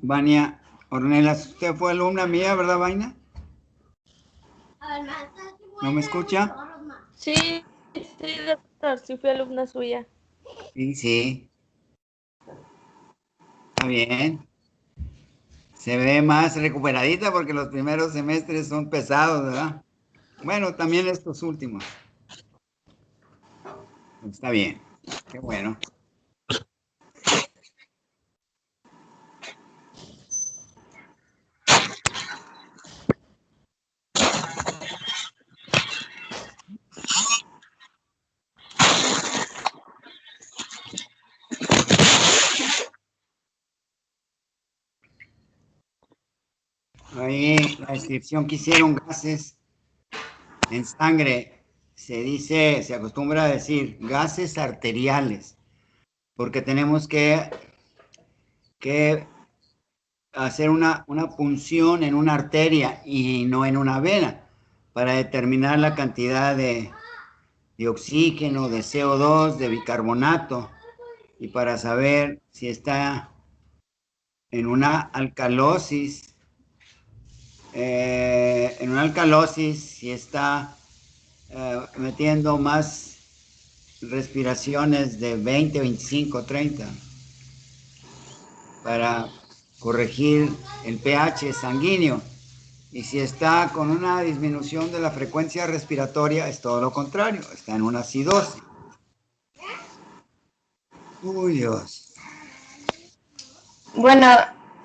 Vania Ornelas, usted fue alumna mía, ¿verdad, Vaina? ¿No me escucha? Sí, sí, doctor, sí fui alumna suya. Sí, sí, está bien. Se ve más recuperadita porque los primeros semestres son pesados, ¿verdad? Bueno, también estos últimos. Está bien, qué bueno. Ahí la descripción que hicieron gases en sangre, se acostumbra a decir gases arteriales, porque tenemos que hacer una punción en una arteria y no en una vena para determinar la cantidad de oxígeno, de CO2, de bicarbonato y para saber si está en una alcalosis, si está metiendo más respiraciones de 20, 25, 30 para corregir el pH sanguíneo. Y si está con una disminución de la frecuencia respiratoria, es todo lo contrario, está en una acidosis. Uy, Dios. Bueno,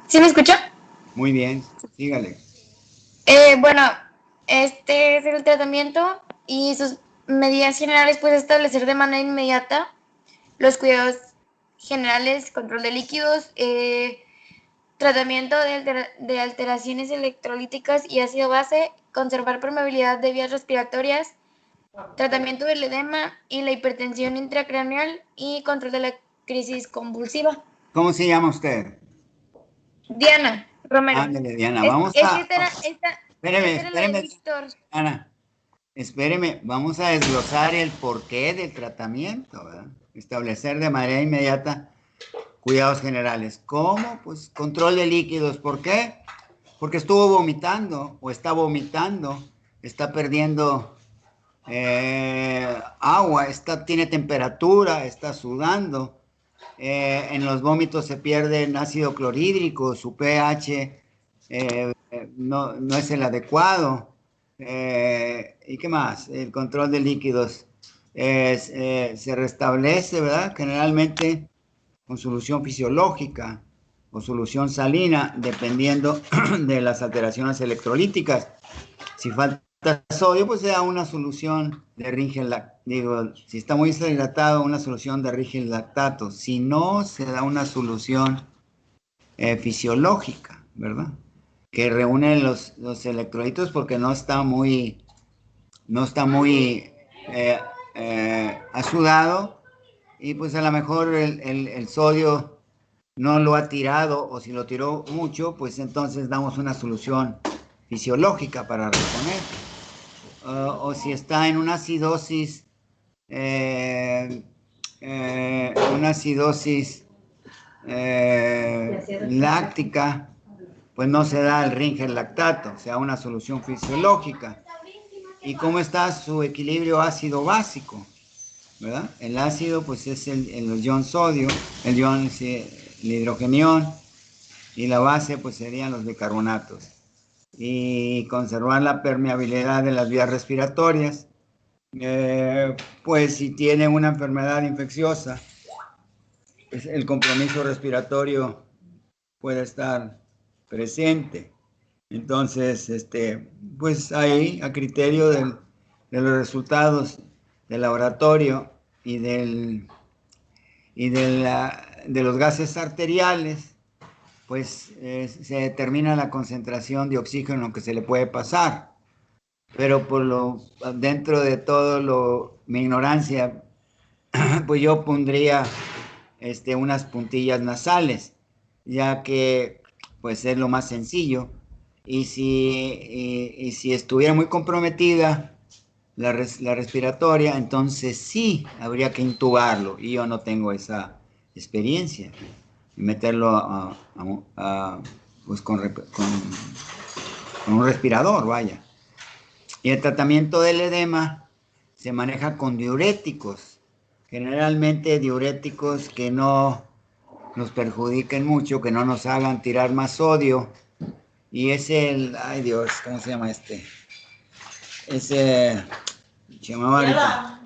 ¿sí me escucha? Muy bien, sígale. Bueno, este es el tratamiento y sus medidas generales, pues establecer de manera inmediata los cuidados generales, control de líquidos, tratamiento de alteraciones electrolíticas y ácido base, conservar permeabilidad de vías respiratorias, tratamiento del edema y la hipertensión intracraneal y control de la crisis convulsiva. ¿Cómo se llama usted? Diana Romero. Ándale, Diana, Esta era la de espéreme, Víctor. Diana, espéreme, vamos a desglosar el porqué del tratamiento, ¿verdad? Establecer de manera inmediata cuidados generales. ¿Cómo? Pues control de líquidos. ¿Por qué? Porque estuvo vomitando o está vomitando, está perdiendo agua, tiene temperatura, está sudando. En los vómitos se pierde el ácido clorhídrico, su pH no es el adecuado. ¿Y qué más? El control de líquidos se restablece, ¿verdad? Generalmente con solución fisiológica o solución salina, dependiendo de las alteraciones electrolíticas. Si falta sodio, pues se da una solución de si está muy deshidratado, una solución de Rigel lactato. Si no, se da una solución fisiológica, ¿verdad? Que reúne los electrolitos porque no está muy azudado y pues a lo mejor el sodio no lo ha tirado o si lo tiró mucho, pues entonces damos una solución fisiológica para reponer. O si está en una acidosis, láctica, pues no se da el Ringer lactato, o sea, una solución fisiológica. ¿Y cómo está su equilibrio ácido básico? ¿Verdad? El ácido pues es el ion sodio, el hidrogenión, y la base pues serían los bicarbonatos. Y conservar la permeabilidad de las vías respiratorias. Pues si tiene una enfermedad infecciosa, pues el compromiso respiratorio puede estar presente. Entonces, pues ahí, a criterio de los resultados del laboratorio y de los gases arteriales, pues se determina la concentración de oxígeno que se le puede pasar. Pero dentro de todo mi ignorancia, pues yo pondría unas puntillas nasales, ya que pues es lo más sencillo. Y si estuviera muy comprometida la respiratoria, entonces sí habría que intubarlo. Y yo no tengo esa experiencia. y meterlo pues con un respirador, vaya. Y el tratamiento del edema se maneja con diuréticos, generalmente diuréticos que no nos perjudiquen mucho, que no nos hagan tirar más sodio. Y es ay Dios, ¿cómo se llama este? Se llamaba ahorita.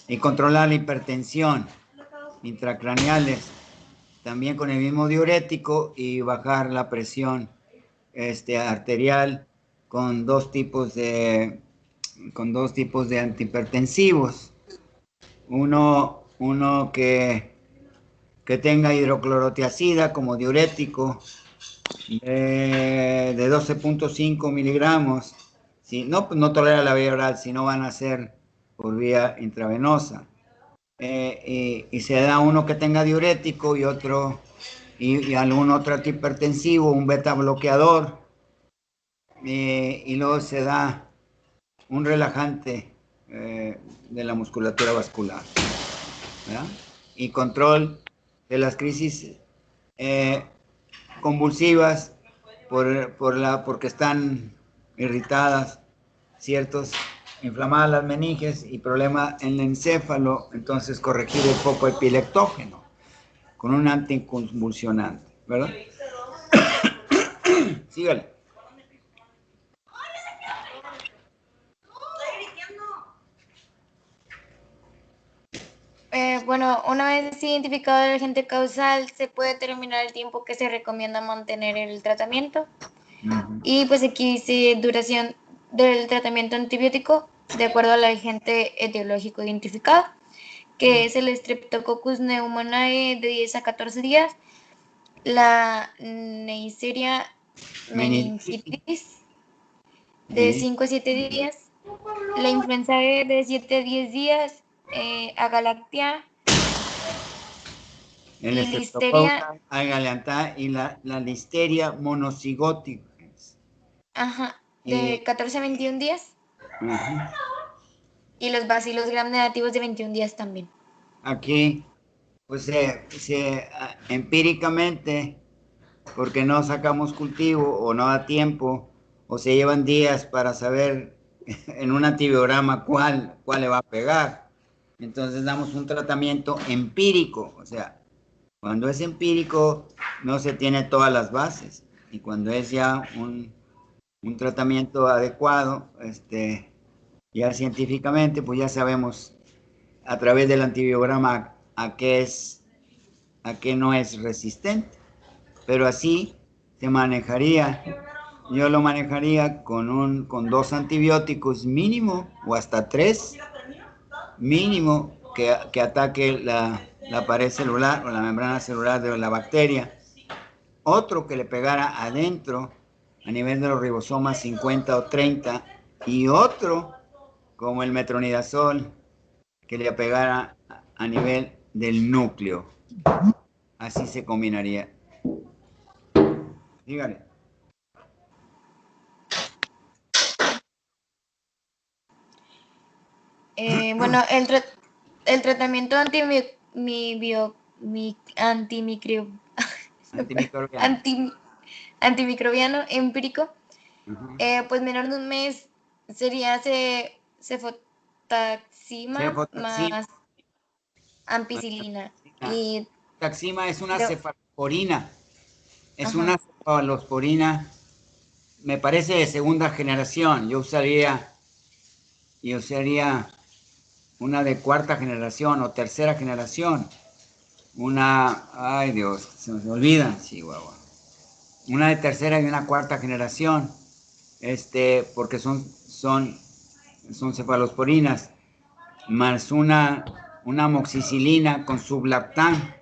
Y controlar la hipertensión intracraneales, también con el mismo diurético, y bajar la presión arterial con dos tipos de antihipertensivos. Uno que tenga hidroclorotiazida como diurético de 12.5 miligramos. Si no, pues no tolera la vía oral, si no van a ser por vía intravenosa. Y se da uno que tenga diurético y otro, y algún otro antihipertensivo, un beta bloqueador, y luego se da un relajante de la musculatura vascular, ¿verdad? Y control de las crisis convulsivas porque están irritadas inflamadas las meninges y problema en el encéfalo, entonces corregir el foco epileptógeno con un anticonvulsionante, ¿verdad? Sígale. Bueno, una vez identificado el agente causal, se puede determinar el tiempo que se recomienda mantener el tratamiento. Y pues aquí dice duración del tratamiento antibiótico de acuerdo al agente etiológico identificado, que es el Streptococcus pneumoniae de 10 a 14 días, la Neisseria meningitis de 5 a 7 días, la influenza E de 7 a 10 días, Agalactia, El y listeria, agalantá y la listeria monocigótica. Ajá, de 14 a 21 días. Ajá. Y los bacilos gram negativos de 21 días también. Aquí, pues empíricamente, porque no sacamos cultivo o no da tiempo, o se llevan días para saber en un antibiograma cuál le va a pegar. Entonces damos un tratamiento empírico, o sea, cuando es empírico no se tiene todas las bases, y cuando es ya un tratamiento adecuado, ya científicamente, pues ya sabemos a través del antibiograma a qué no es resistente, pero así se manejaría. Yo lo manejaría con 2 antibióticos mínimo, o hasta 3 mínimo, que ataque la pared celular o la membrana celular de la bacteria. Otro que le pegara adentro a nivel de los ribosomas 50 o 30, y otro como el metronidazol que le pegara a nivel del núcleo. Así se combinaría. Dígale. Bueno, el tratamiento antimicrobiano empírico, pues menor de un mes sería cefotaxima más ampicilina. Y Cefotaxima es una cefalosporina. Es una cefalosporina, me parece, de segunda generación. Yo usaría una de cuarta generación o tercera generación. Ay Dios, se me olvidan, Chihuahua. Una de tercera y una cuarta generación, porque son cefalosporinas, más una amoxicilina con sublaptam,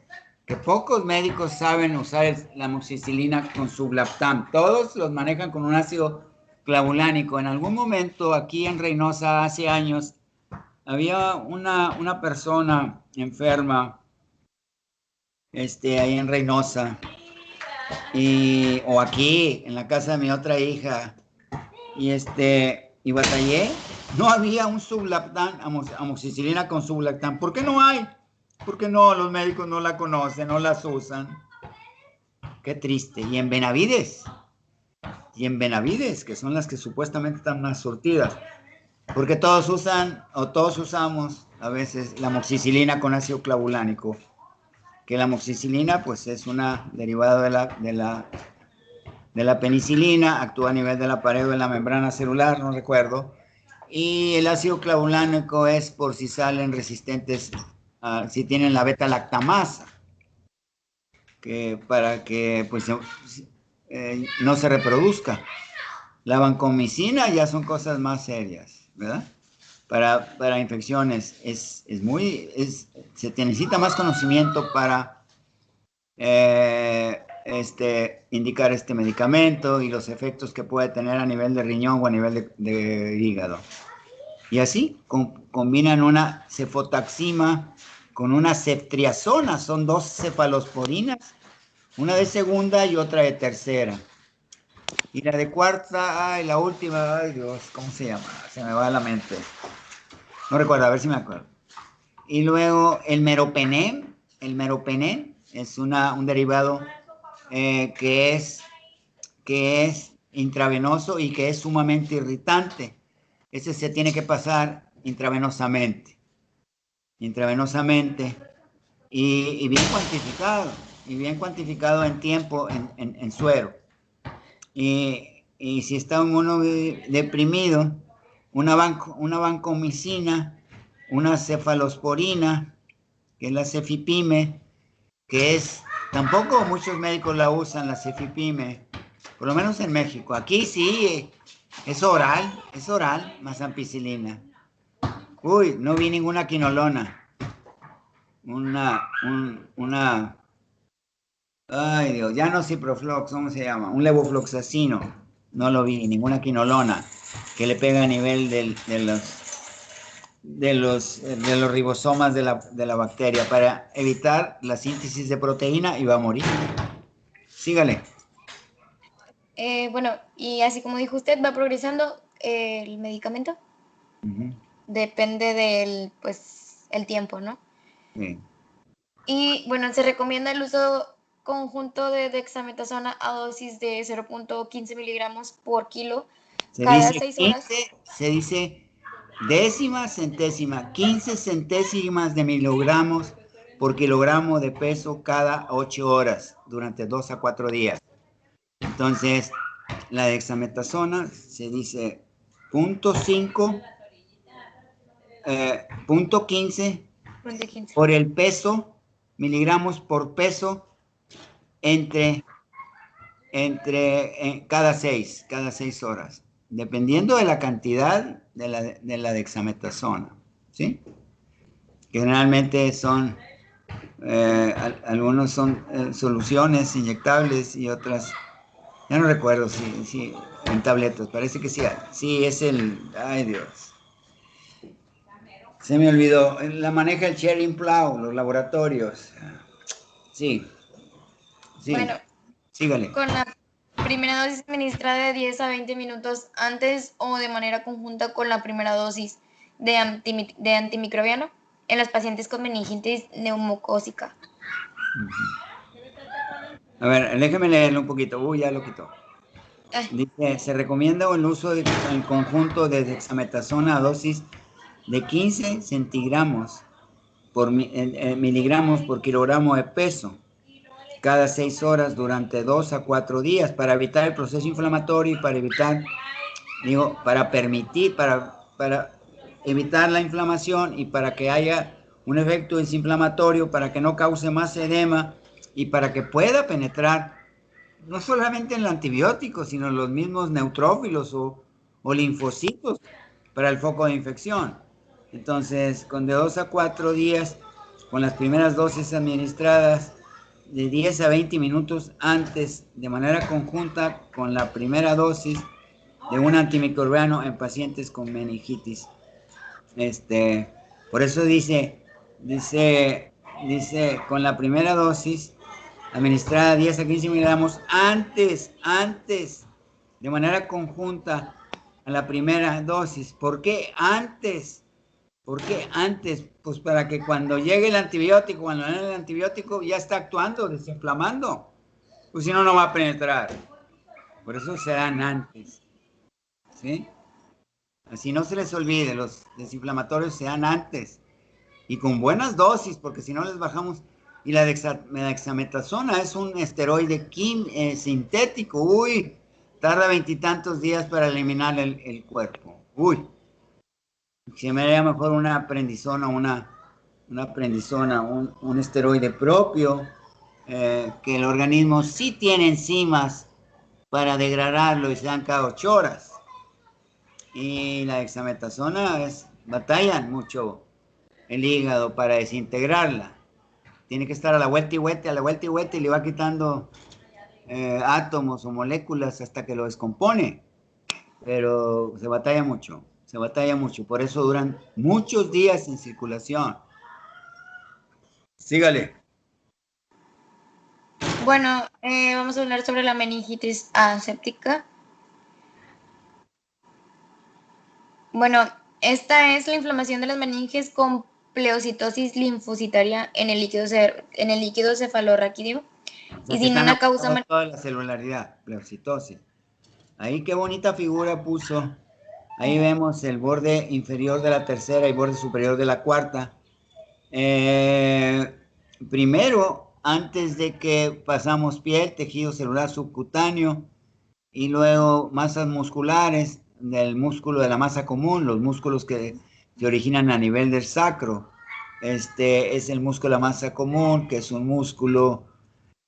que pocos médicos saben usar la amoxicilina con sublaptam. Todos los manejan con un ácido clavulánico. En algún momento aquí en Reynosa, hace años, había una persona enferma, ahí en Reynosa, o aquí, en la casa de mi otra hija, y batallé. No había un sublaptam, amoxicilina con sublaptam. ¿Por qué no hay? ¿Por qué no? Los médicos no la conocen, no las usan. Qué triste. Y en Benavides, que son las que supuestamente están más surtidas, porque todos usan o todos usamos a veces la amoxicilina con ácido clavulánico, que la amoxicilina pues es una derivada de la penicilina, actúa a nivel de la pared o de la membrana celular, no recuerdo, y el ácido clavulánico es por si salen resistentes, si tienen la beta-lactamasa, que para que pues no se reproduzca. La vancomicina ya son cosas más serias, ¿verdad? Para infecciones se necesita más conocimiento para indicar este medicamento y los efectos que puede tener a nivel de riñón o a nivel de hígado. Y así combinan una cefotaxima con una ceftriaxona, son 2 cefalosporinas, una de segunda y otra de tercera. Y la de cuarta, la última, ay Dios, ¿cómo se llama? Se me va a la mente. No recuerdo, a ver si me acuerdo. Y luego el meropenem es un derivado que es intravenoso y que es sumamente irritante. Ese se tiene que pasar intravenosamente y bien cuantificado en tiempo en suero. Y si está uno deprimido, una vancomicina, una cefalosporina, que es la cefipime, que tampoco muchos médicos la usan, la cefipime, por lo menos en México. Aquí sí, es oral, más ampicilina. Uy, no vi ninguna quinolona. Ay Dios, ya no ciproflox, ¿cómo se llama? Un levofloxacino, no lo vi, ninguna quinolona que le pega a nivel de los ribosomas de la bacteria para evitar la síntesis de proteína y va a morir. Sígale. Bueno, y así como dijo usted, va progresando el medicamento. Depende del, pues, el tiempo, ¿no? Sí. Y bueno, se recomienda el uso conjunto de dexametasona a dosis de 0.15 miligramos por kilo cada 6 horas. Se dice décima, centésima, 15 centésimas de miligramos por kilogramo de peso cada 8 horas durante 2 a 4 días. Entonces, la dexametasona se dice 0.5, 0.15 por el peso, miligramos por peso, entre cada 6 horas, dependiendo de la cantidad de la dexametasona, ¿sí? Generalmente son, algunos son soluciones inyectables y otras, ya no recuerdo si en tabletas, parece que sí, es ay Dios, se me olvidó, la maneja el Schering-Plough, los laboratorios, sí, Bueno, sígale. Con la primera dosis administrada de 10 a 20 minutos antes o de manera conjunta con la primera dosis de antimicrobiano en los pacientes con meningitis neumocócica. A ver, déjeme leerlo un poquito. Ya lo quitó. Dice, se recomienda el uso en conjunto de dexametasona a dosis de 15 centigramos por miligramos por kilogramo de peso cada 6 horas durante 2 a 4 días para evitar el proceso inflamatorio y para evitar, para evitar la inflamación y para que haya un efecto desinflamatorio, para que no cause más edema y para que pueda penetrar no solamente en el antibiótico, sino en los mismos neutrófilos o linfocitos para el foco de infección. Entonces, con de 2 a 4 días, con las primeras dosis administradas de 10 a 20 minutos antes, de manera conjunta con la primera dosis de un antimicrobiano en pacientes con meningitis. Por eso dice, con la primera dosis administrada 10 a 15 miligramos antes, de manera conjunta a la primera dosis. ¿Por qué antes? Pues para que cuando llegue el antibiótico, cuando el antibiótico ya está actuando, desinflamando. Pues si no, no va a penetrar. Por eso se dan antes, ¿sí? Así no se les olvide, los desinflamatorios se dan antes y con buenas dosis, porque si no les bajamos. Y la dexametasona es un esteroide sintético. Uy, tarda 20 y tantos días para eliminar el cuerpo. Uy, se me haría mejor una prendizona, un esteroide propio, que el organismo sí tiene enzimas para degradarlo y se dan cada 8 horas. Y la dexametasona batallan mucho el hígado para desintegrarla. Tiene que estar a la vuelta y vuelta, a la vuelta y vuelta, y le va quitando átomos o moléculas hasta que lo descompone. Pero se batalla mucho, se batalla mucho. Por eso duran muchos días en circulación. Sígale. Bueno, vamos a hablar sobre la meningitis aséptica. Bueno, esta es la inflamación de las meninges con pleocitosis linfocitaria en el líquido cefalorraquídeo y sin una causa. Toda la celularidad, pleocitosis. Ahí qué bonita figura puso. Ahí vemos el borde inferior de la tercera y borde superior de la cuarta. Primero, antes de que pasamos piel, tejido celular subcutáneo y luego masas musculares del músculo de la masa común, los músculos que se originan a nivel del sacro. Este es el músculo de la masa común, que es un músculo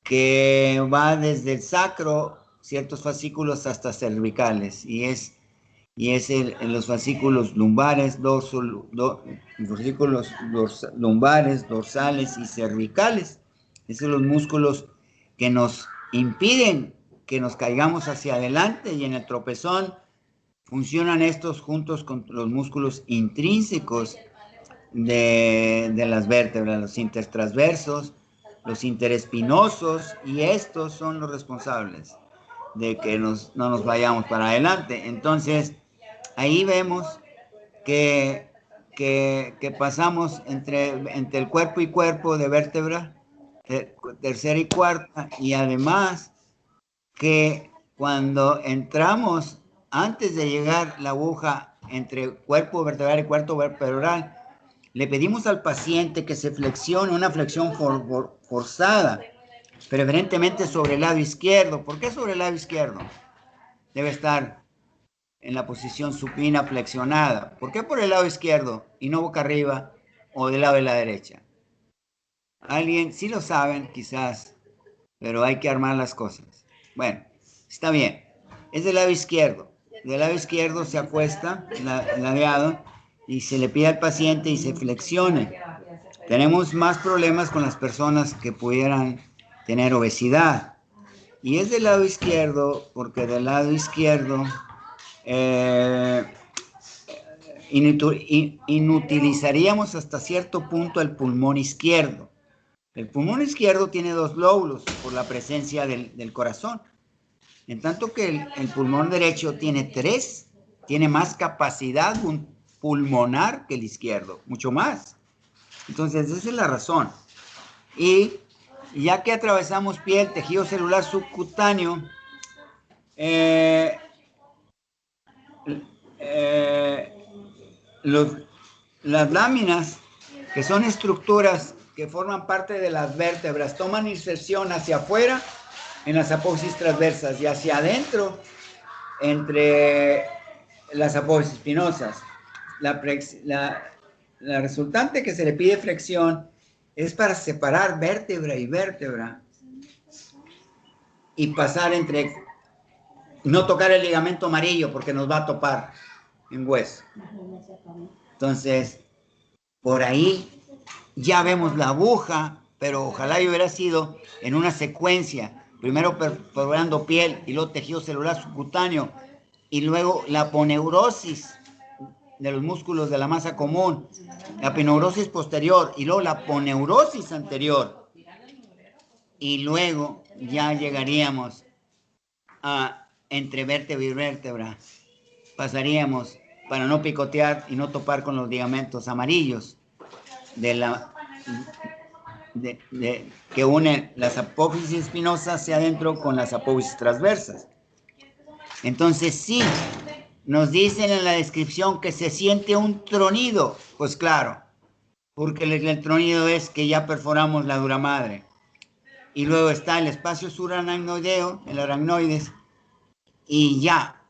que va desde el sacro, ciertos fascículos hasta cervicales, y es en los fascículos lumbares, lumbares, dorsales y cervicales. Esos son los músculos que nos impiden que nos caigamos hacia adelante, y en el tropezón funcionan estos juntos con los músculos intrínsecos de las vértebras, los intertransversos, los interespinosos, y estos son los responsables de que no nos vayamos para adelante. Entonces, ahí vemos que pasamos entre el cuerpo y cuerpo de vértebra, tercera y cuarta, y además que cuando entramos, antes de llegar la aguja entre cuerpo vertebral y cuerpo vertebral, le pedimos al paciente que se flexione, una flexión forzada, preferentemente sobre el lado izquierdo. ¿Por qué sobre el lado izquierdo? Debe estar en la posición supina flexionada. ¿Por qué por el lado izquierdo y no boca arriba o del lado de la derecha? Alguien sí lo saben, quizás, pero hay que armar las cosas. Bueno, está bien. Es del lado izquierdo. Del lado izquierdo se acuesta el ladeado y se le pide al paciente y se flexione. Tenemos más problemas con las personas que pudieran tener obesidad. Y es del lado izquierdo porque del lado izquierdo inutilizaríamos hasta cierto punto el pulmón izquierdo. El pulmón izquierdo tiene 2 lóbulos por la presencia del corazón, en tanto que el pulmón derecho tiene 3, tiene más capacidad pulmonar que el izquierdo, mucho más. Entonces, esa es la razón. Y ya que atravesamos piel, tejido celular subcutáneo, las láminas, que son estructuras que forman parte de las vértebras, toman inserción hacia afuera en las apófisis transversas y hacia adentro entre las apófisis espinosas. La resultante que se le pide flexión es para separar vértebra y vértebra y pasar entre, no tocar el ligamento amarillo porque nos va a topar en hueso. Entonces, por ahí ya vemos la aguja, pero ojalá yo hubiera sido en una secuencia, primero perforando piel y luego tejido celular subcutáneo y luego la aponeurosis de los músculos de la masa común, la aponeurosis posterior y luego la aponeurosis anterior, y luego ya llegaríamos a entre vértebra y vértebra, pasaríamos para no picotear y no topar con los ligamentos amarillos de que unen las apófisis espinosas hacia adentro con las apófisis transversas. Entonces sí, nos dicen en la descripción que se siente un tronido. Pues claro, porque el tronido es que ya perforamos la dura madre. Y luego está el espacio subaracnoideo, el aracnoides, y ya,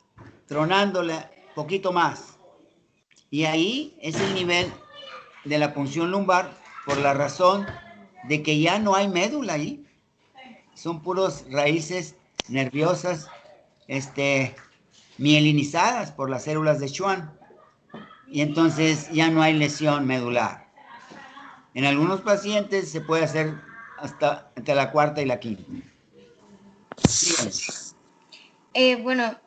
tronándole poquito más. Y ahí es el nivel de la punción lumbar por la razón de que ya no hay médula ahí. Son puros raíces nerviosas, mielinizadas por las células de Schwann. Y entonces ya no hay lesión medular. En algunos pacientes se puede hacer hasta entre la cuarta y la quinta. Bueno,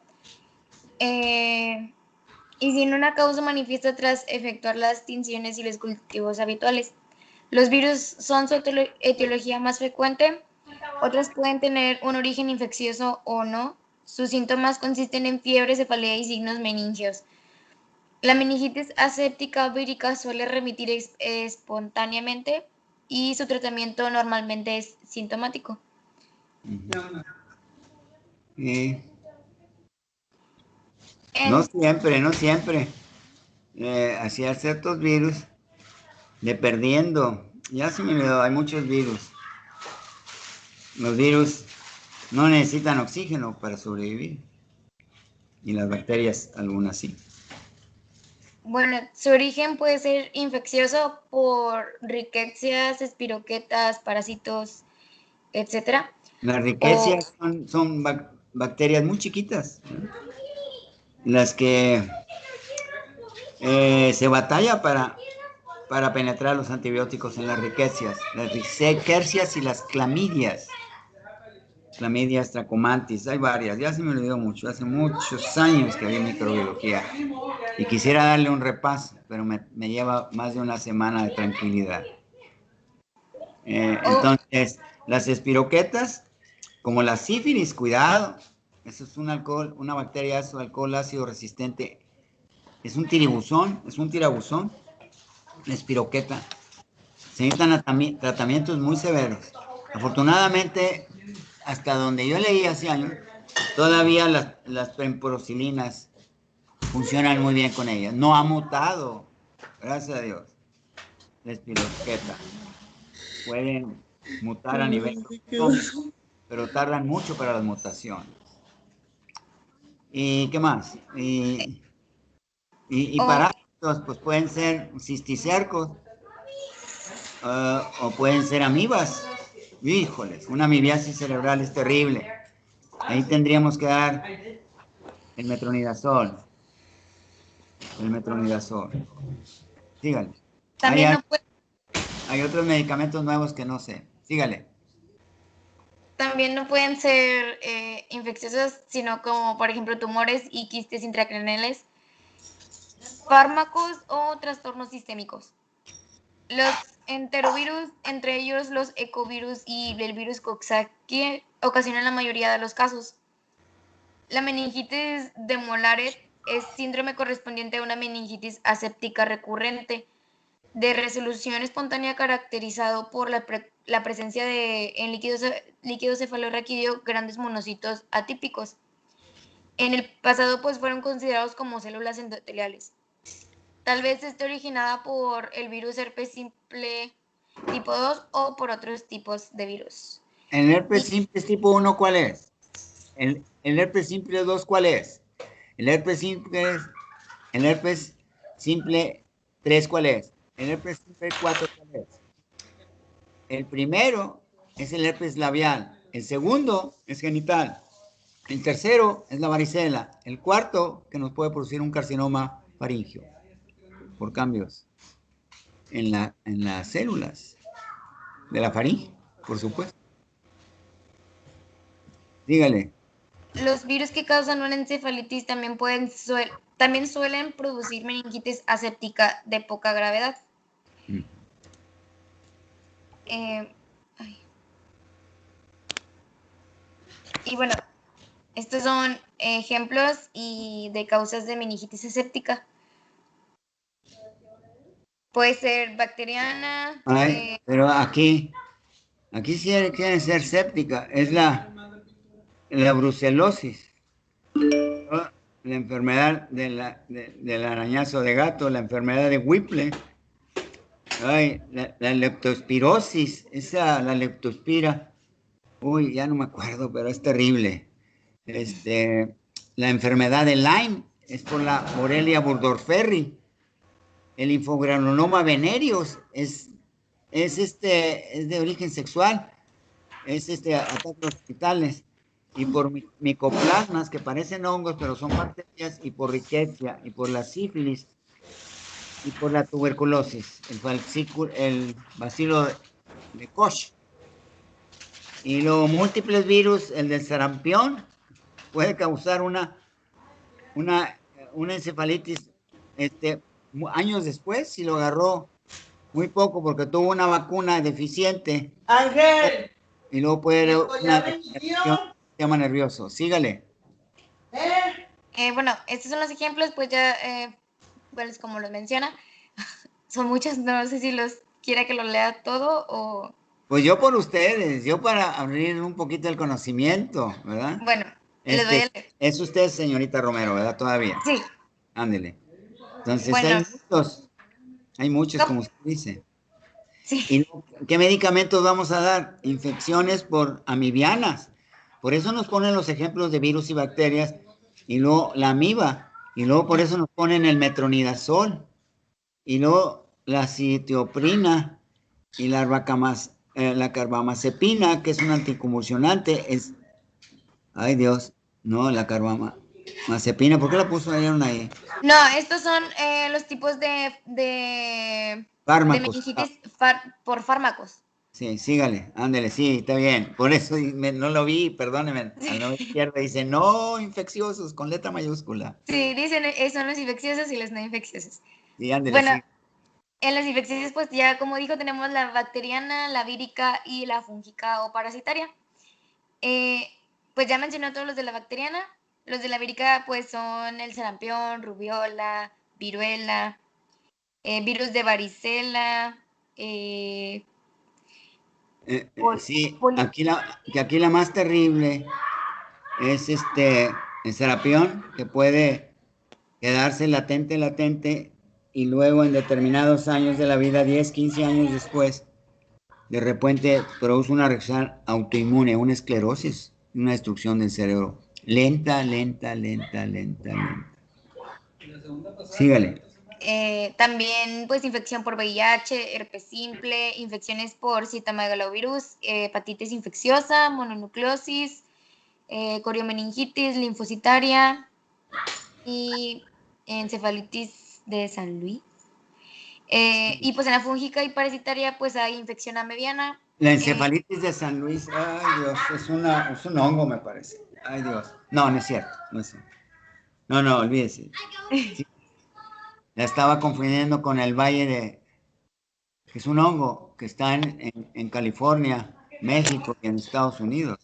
y sin una causa manifiesta tras efectuar las tinciones y los cultivos habituales. Los virus son su etiología más frecuente, otras pueden tener un origen infeccioso o no. Sus síntomas consisten en fiebre, cefalea y signos meningios. La meningitis aséptica vírica suele remitir espontáneamente y su tratamiento normalmente es sintomático. No siempre. Hacia ciertos virus, dependiendo, ya se me olvidó, hay muchos virus. Los virus no necesitan oxígeno para sobrevivir. Y las bacterias, algunas sí. Bueno, su origen puede ser infeccioso por riquecias, espiroquetas, parásitos, etc. Las riquecias son bacterias muy chiquitas, ¿no? Las que se batalla para penetrar los antibióticos en las riquecias y las clamidias. Clamidias trachomantis, hay varias, ya se me olvidó mucho, hace muchos años que vi microbiología y quisiera darle un repaso, pero me lleva más de una semana de tranquilidad. Entonces, las espiroquetas, como la sífilis, cuidado, eso es un alcohol, una bacteria, es un alcohol ácido resistente, es un tirabuzón, la espiroqueta. Se necesitan tratamientos muy severos. Afortunadamente, hasta donde yo leí hace años, todavía las pemprocilinas funcionan muy bien con ellas. No ha mutado, gracias a Dios, la espiroqueta. Pueden mutar a nivel crónico, pero tardan mucho para las mutaciones. ¿Y qué más? Y parásitos, pues pueden ser cisticercos, o pueden ser amibas. Híjoles, una amibiasis cerebral es terrible. Ahí tendríamos que dar el metronidazol. Sígale. También Hay otros medicamentos nuevos que no sé. Sígale. También no pueden ser infecciosos, sino como, por ejemplo, tumores y quistes intracraneales, fármacos o trastornos sistémicos. Los enterovirus, entre ellos los ecovirus y el virus Coxsackie, ocasionan la mayoría de los casos. La meningitis de Mollaret es síndrome correspondiente a una meningitis aséptica recurrente de resolución espontánea caracterizado por la presencia en líquido cefalorraquídeo grandes monocitos atípicos. En el pasado pues fueron considerados como células endoteliales. Tal vez esté originada por el virus herpes simple tipo 2 o por otros tipos de virus. ¿El herpes simple tipo 1 cuál es? ¿El herpes simple 2 cuál es? ¿El herpes simple 3 cuál es? ¿El herpes simple 4 cuál es? El primero es el herpes labial, el segundo es genital, el tercero es la varicela, el cuarto que nos puede producir un carcinoma faríngeo por cambios en las células de la faringe, por supuesto. Dígale. Los virus que causan una encefalitis también suelen producir meningitis aséptica de poca gravedad. Y bueno, estos son ejemplos de causas de meningitis aséptica. Puede ser bacteriana. Pero aquí Aquí sí quiere ser séptica, es la brucelosis, ¿no? La enfermedad del arañazo de gato, la enfermedad de Whipple, ay, la leptospirosis, la leptospira, uy, ya no me acuerdo, pero es terrible. La enfermedad de Lyme es por la Borrelia burgdorferi. El infogranuloma venereus es de origen sexual, ataque a los hospitales. Y por micoplasmas que parecen hongos, pero son bacterias, y por rickettsia, y por la sífilis, y por la tuberculosis, el bacilo de Koch. Y los múltiples virus, el del sarampión, puede causar una, una encefalitis años después, si lo agarró muy poco porque tuvo una vacuna deficiente. Ángel, Y luego puede haber ¿tengo una ya bendición? sistema nervioso. Sígale. Bueno, estos son los ejemplos, pues ya, pues como los menciona, son muchos, no sé si los quiera que lo lea todo o... Pues yo por ustedes, yo para abrir un poquito el conocimiento, ¿verdad? Bueno, les voy a leer. Es usted, señorita Romero, ¿verdad? Todavía. Sí, Ándele. Entonces, bueno, hay muchos, no, como usted dice. sí, ¿Y qué medicamentos vamos a dar? Infecciones por amibianas. Por eso nos ponen los ejemplos de virus y bacterias, y luego la amiba, y luego por eso nos ponen el metronidazol, y luego la citioprina, y la carbamazepina, que es un anticonvulsionante, ay Dios, no, la carbamazepina, ¿por qué la puso ahí una E? no, estos son los tipos de Fármacos. meningitis por fármacos. Sí, sígale, ándele, sí, está bien. Por eso no lo vi, perdóneme. Al no izquierda dice, no, infecciosos, con letra mayúscula. Sí, dicen, son los infecciosos y los no infecciosos. Sí, ándele, Bueno, sí. en las infecciosas, pues ya como dijo, tenemos la bacteriana, la vírica y la fúngica o parasitaria. Pues ya mencionó todos los de la bacteriana. Los de la vírica, pues son el sarampión, rubiola, viruela, virus de varicela, Sí, poli- aquí la más terrible es el sarampión, que puede quedarse latente, y luego en determinados años de la vida, 10, 15 años después, de repente produce una reacción autoinmune, una esclerosis, una destrucción del cerebro. Lenta. Sígale. también pues infección por VIH, herpes simple, infecciones por citomegalovirus, hepatitis infecciosa, mononucleosis, coriomeningitis, linfocitaria y encefalitis de San Luis. Y pues en la fúngica y parasitaria pues hay infección amebiana. La encefalitis de San Luis, ay Dios, es un hongo, me parece. Ay Dios. No, no es cierto, no es cierto. No, olvídese. Sí, la estaba confundiendo con el que es un hongo que está en California, México y en Estados Unidos.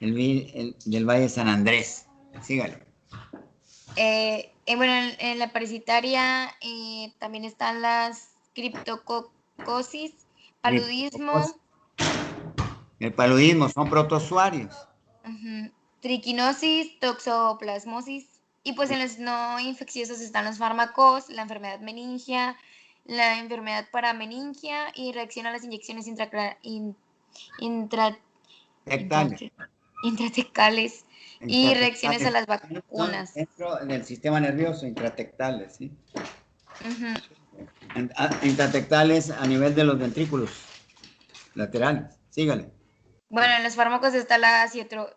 Del Valle de San Andrés. Sígale. Bueno, en la parasitaria también están las criptococosis, paludismo, El paludismo son protozoarios. triquinosis, toxoplasmosis. Y pues en los no infecciosos están los fármacos, la enfermedad meningia, la enfermedad parameningia y reacción a las inyecciones intratecales y reacciones a las vacunas. Dentro del sistema nervioso, intratectales, ¿sí? Intratectales a nivel de los ventrículos laterales. Sígale. Bueno, en los fármacos está la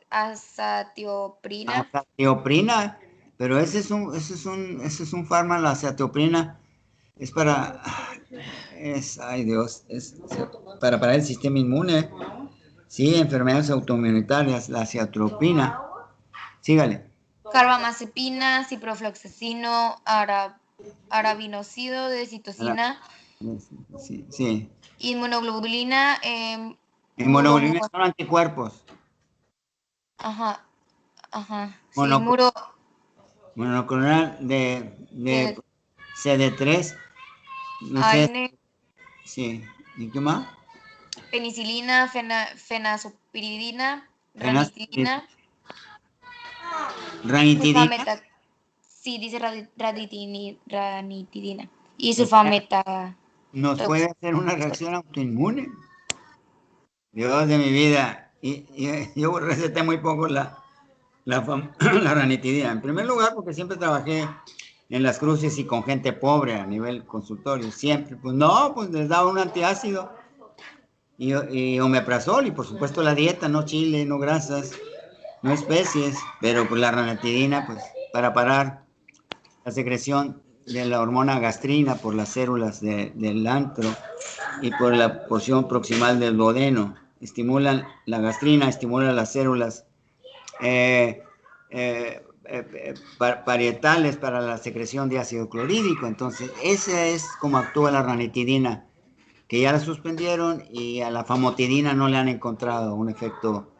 azatioprina. Azatioprina, pero ese es un fármaco, la azatioprina es para, ay Dios, es para el sistema inmune. Sí, enfermedades autoinmunitarias, la azatioprina. Sígale. Carbamazepina, ciprofloxacino, arabinócido de citocina, Sí. inmunoglobulina, Inmunoglobulina son anticuerpos. Ajá. Sí, monoclonal de CD3. No sé. AN, Sí. ¿Y qué más? penicilina, fenazopiridina, ranitidina, Ranitidina. sí, dice ranitidina. Y sulfameta. Nos puede hacer una reacción autoinmune. Dios de mi vida. Y yo receté muy poco la ranitidina. En primer lugar, porque siempre trabajé en las cruces y con gente pobre a nivel consultorio. Siempre, pues no, pues les daba un antiácido y omeprazol y por supuesto la dieta, no chile, no grasas, no especies, pero pues la ranitidina, pues para parar la secreción de la hormona gastrina por las células del antro y por la porción proximal del duodeno. Estimulan la gastrina, estimula las células eh, parietales para la secreción de ácido clorhídrico. Entonces, esa es como actúa la ranitidina, que ya la suspendieron y a la famotidina no le han encontrado un efecto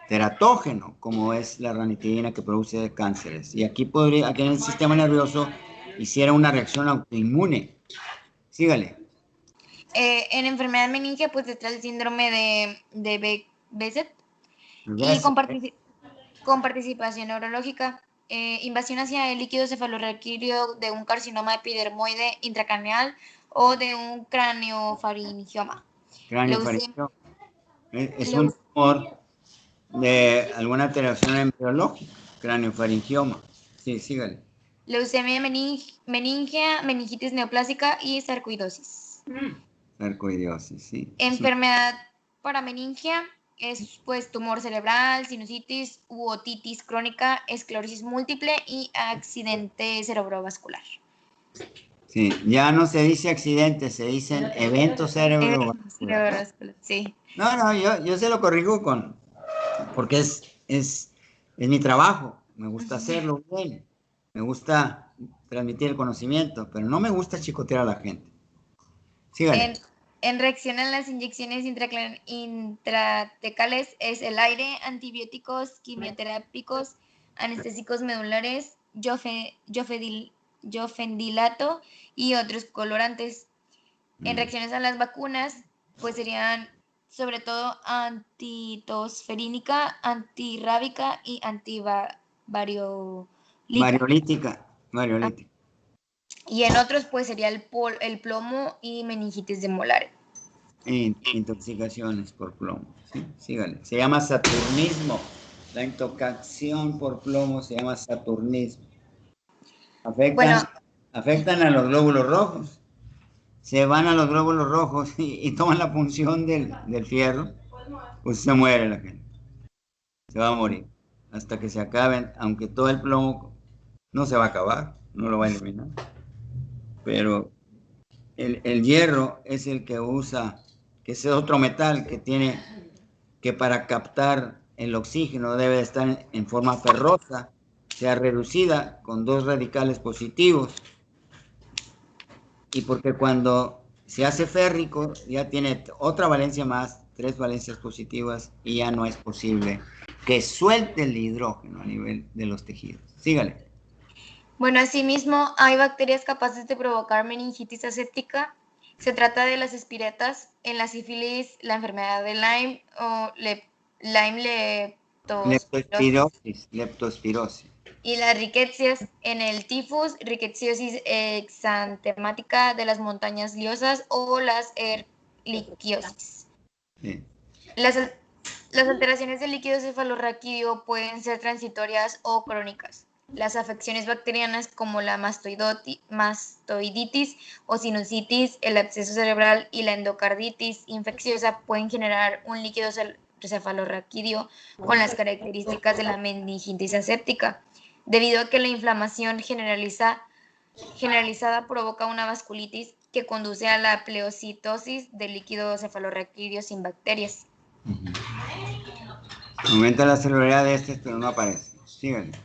teratógeno, como es la ranitidina que produce cánceres. Y aquí aquí en el sistema nervioso hiciera una reacción autoinmune. Sígale. En enfermedad meningia, pues está el síndrome de Behçet y ¿Ves? con participación neurológica. Invasión hacia el líquido cefalorraquídeo de un carcinoma epidermoide intracraneal o de un craneofaringioma. Cráneo Leucemia, faríngeo. Es un tumor de alguna alteración embriológica, craneofaringioma. Sí, sígale. leucemia meningia, meningitis neoplásica y sarcoidosis. Sarcoidosis, sí. Enfermedad parameningia es pues tumor cerebral, sinusitis u otitis crónica, esclerosis múltiple y accidente cerebrovascular. Sí, ya no se dice accidente, se dicen eventos cerebrovasculares. Cerebrovascular, sí. No, yo se lo corrijo porque es mi trabajo, me gusta hacerlo bien, me gusta transmitir el conocimiento, pero no me gusta chicotear a la gente. Sígale. En reacción a las inyecciones intratecales es el aire, antibióticos, quimioterápicos, anestésicos medulares, yofendilato y otros colorantes. En reacciones a las vacunas, pues serían sobre todo antitosferínica, antirrábica y Variolítica. Y en otros, pues sería el plomo y meningitis de molares. Intoxicaciones por plomo. Sí, sígale. Se llama saturnismo. La intoxicación por plomo se llama saturnismo. Bueno, Afectan a los glóbulos rojos. Se van a los glóbulos rojos y toman la función del fierro, pues se muere la gente. Se va a morir. Hasta que se acaben, aunque todo el plomo no se va a acabar, no lo va a eliminar. Pero el hierro es el que usa, que es otro metal que tiene que para captar el oxígeno debe estar en forma ferrosa, sea reducida con 2 radicales positivos. Y porque cuando se hace férrico ya tiene otra valencia más, 3 valencias positivas y ya no es posible que suelte el hidrógeno a nivel de los tejidos. Sígale. Bueno, asimismo, hay bacterias capaces de provocar meningitis aséptica. Se trata de las espiretas, en la sífilis, la enfermedad de Lyme o Lyme Leptospirosis. y las riquecias en el tifus, rickettsiosis exantemática de las montañas liosas o las erliquiosis. Sí. Las alteraciones del líquido cefalorraquídeo pueden ser transitorias o crónicas. Las afecciones bacterianas como la mastoiditis o sinusitis, el absceso cerebral y la endocarditis infecciosa pueden generar un líquido cefalorraquídeo con las características de la meningitis aséptica, debido a que la inflamación generalizada provoca una vasculitis que conduce a la pleocitosis del líquido cefalorraquídeo sin bacterias. Aumenta la celularidad de estos, pero no aparece. Síganle.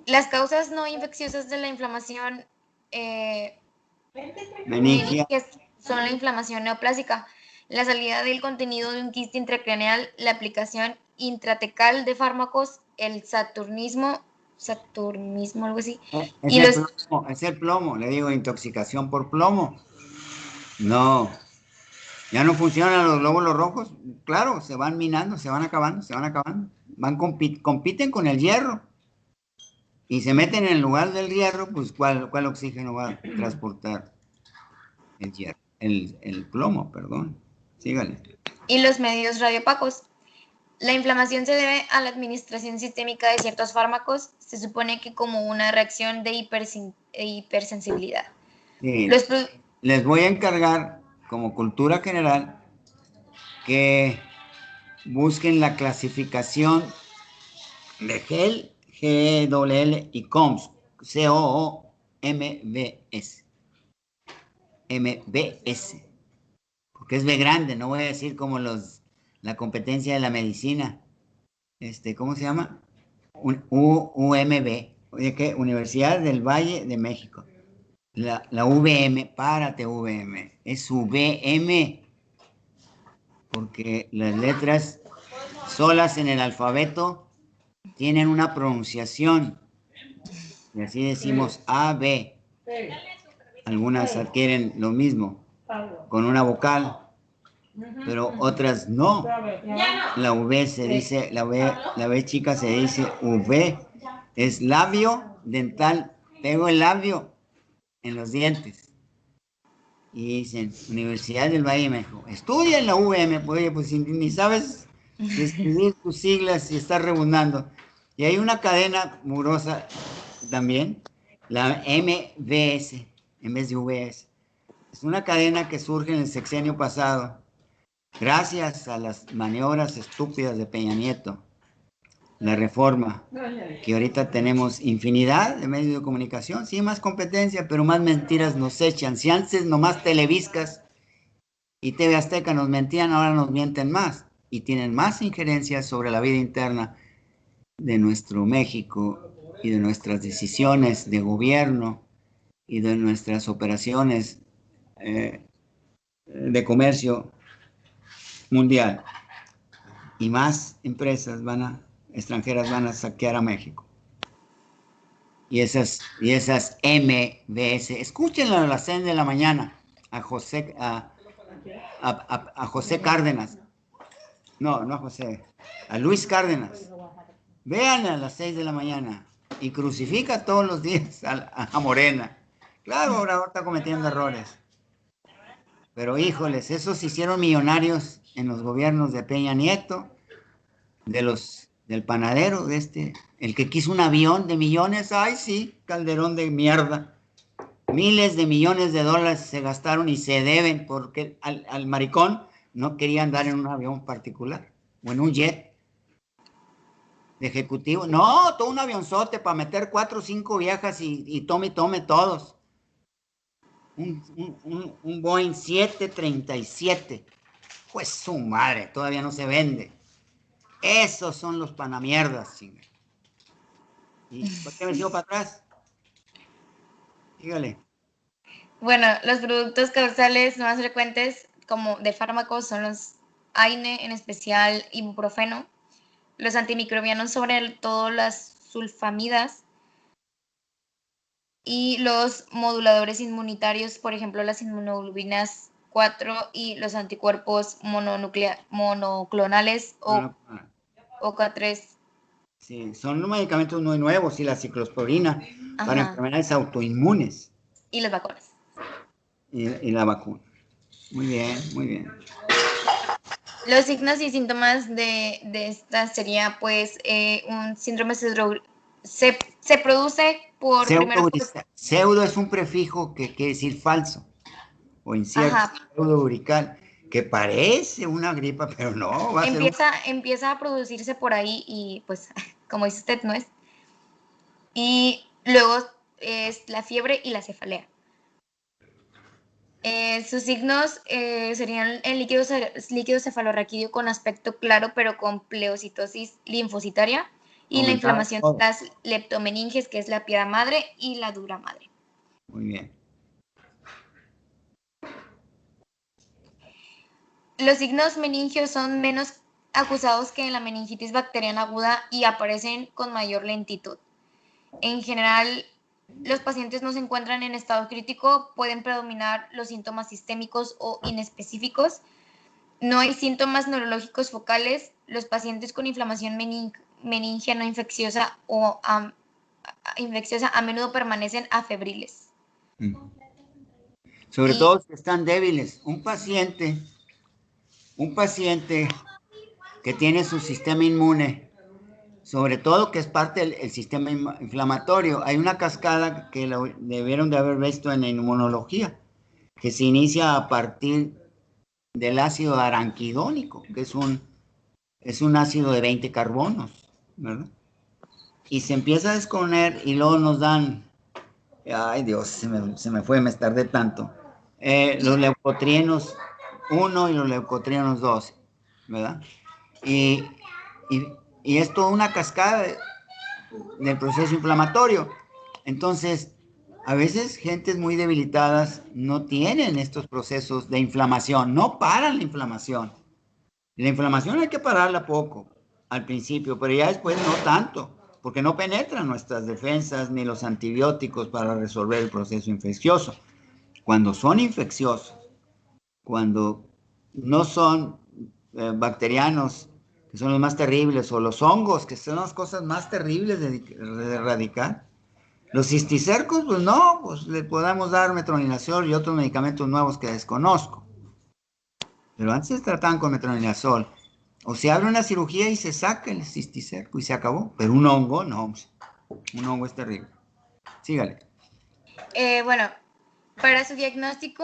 Las causas no infecciosas de la inflamación Meningia. son la inflamación neoplásica, la salida del contenido de un quiste intracraneal, la aplicación intratecal de fármacos, el saturnismo, algo así. Es el plomo, le digo, intoxicación por plomo. No, Ya no funcionan los glóbulos rojos. Claro, se van minando, se van acabando. Compiten con el hierro. Y se meten en el lugar del hierro, pues ¿cuál oxígeno va a transportar el hierro? El plomo, perdón. Sígale. Y los medios radioopacos. La inflamación se debe a la administración sistémica de ciertos fármacos. Se supone que como una reacción de hipersensibilidad. Sí. Los Les voy a encargar, como cultura general, que busquen la clasificación de GEL, GWL y COMS, COOMBS. MBS. Porque es B grande, no voy a decir como la competencia de la medicina. ¿Cómo se llama? UMB. Oye, ¿qué? Universidad del Valle de México. La VM, párate VM, es VM, porque las letras solas en el alfabeto tienen una pronunciación, y así decimos AB. Algunas adquieren lo mismo, con una vocal, pero otras no. La V se dice, la V chica se dice V, es labio dental, pego el labio en los dientes. Y dicen, Universidad del Valle de México, estudia en la UVM, pues, oye, pues ni sabes escribir tus siglas y estás rebundando. Y hay una cadena murosa también, la MVS, en vez de VS. Es una cadena que surge en el sexenio pasado, gracias a las maniobras estúpidas de Peña Nieto, la reforma, que ahorita tenemos infinidad de medios de comunicación, sí, más competencia, pero más mentiras nos echan. Si antes nomás Televiscas y TV Azteca nos mentían, ahora nos mienten más y tienen más injerencias sobre la vida interna de nuestro México y de nuestras decisiones de gobierno y de nuestras operaciones de comercio mundial. Y más empresas extranjeras van a saquear a México. Y esas MBS, escúchenlo a las 6 de la mañana a José Cárdenas. No a José, a Luis Cárdenas. Vean a las 6 de la mañana y crucifica todos los días a Morena. Claro, ahora está cometiendo errores. Pero híjoles, esos se hicieron millonarios en los gobiernos de Peña Nieto, del panadero, el que quiso un avión de millones. Ay, sí, Calderón de mierda. Miles de millones de dólares se gastaron y se deben porque al maricón no quería andar en un avión particular o en un jet de ejecutivo. No, todo un avionzote para meter 4 o 5 viejas y tome todos. Un Boeing 737. Pues su madre, todavía no se vende. Esos son los panamierdas, chinga. ¿Y por qué me sigo para atrás? Dígale. Bueno, los productos causales más frecuentes como de fármacos son los AINE, en especial ibuprofeno, los antimicrobianos, sobre todo las sulfamidas, y los moduladores inmunitarios, por ejemplo, las inmunoglobulinas 4 y los anticuerpos monoclonales o OK3. Sí, son medicamentos muy nuevos y la ciclosporina para enfermedades autoinmunes. Y las vacunas. Y la vacuna. Muy bien, muy bien. Los signos y síntomas de esta sería, pues, un síndrome se produce por pseudo es un prefijo que quiere decir falso o incierto. Pseudourical, que parece una gripa, pero no. Empieza a producirse por ahí y, pues, como dice usted, no es. Y luego es la fiebre y la cefalea. Sus signos serían el líquido cefalorraquídeo con aspecto claro, pero con pleocitosis linfocitaria, y la inflamación de las leptomeninges, que es la piedra madre y la dura madre. Muy bien. Los signos meningios son menos acusados que en la meningitis bacteriana aguda y aparecen con mayor lentitud. En general, los pacientes no se encuentran en estado crítico, pueden predominar los síntomas sistémicos o inespecíficos, no hay síntomas neurológicos focales. Los pacientes con inflamación meningia no infecciosa o infecciosa a menudo permanecen afebriles. Sobre todo si están débiles. Un paciente que tiene su sistema inmune, sobre todo que es parte del sistema inflamatorio, hay una cascada que debieron de haber visto en inmunología, que se inicia a partir del ácido araquidónico, que es un ácido de 20 carbonos, ¿verdad? Y se empieza a descomponer y luego nos dan, ay Dios, se me fue, me tardé tanto, los leucotrienos 1 y los leucotrienos 2, ¿verdad? Y es toda una cascada del proceso inflamatorio. Entonces, a veces gentes muy debilitadas no tienen estos procesos de inflamación, no paran la inflamación. La inflamación hay que pararla poco al principio, pero ya después no tanto, porque no penetran nuestras defensas ni los antibióticos para resolver el proceso infeccioso. Cuando son infecciosos, cuando no son bacterianos, que son los más terribles, o los hongos, que son las cosas más terribles de erradicar. Los cisticercos, pues no, pues le podemos dar metronidazol y otros medicamentos nuevos que desconozco. Pero antes se trataban con metronidazol. O se abre una cirugía y se saca el cisticerco y se acabó. Pero un hongo, no. Un hongo es terrible. Sígale. Bueno, para su diagnóstico,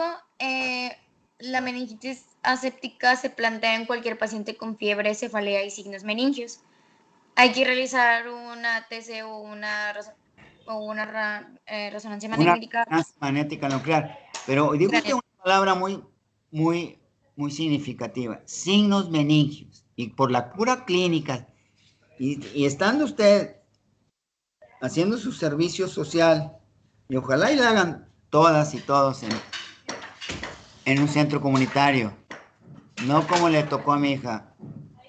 la meningitis aséptica se plantea en cualquier paciente con fiebre, cefalea y signos meningios. Hay que realizar una TC o una resonancia magnética. Una resonancia magnética nuclear. Pero digo usted una palabra muy significativa. Signos meningios. Y por la pura clínica, y estando usted haciendo su servicio social, y ojalá y la hagan todas y todos en un centro comunitario, no como le tocó a mi hija,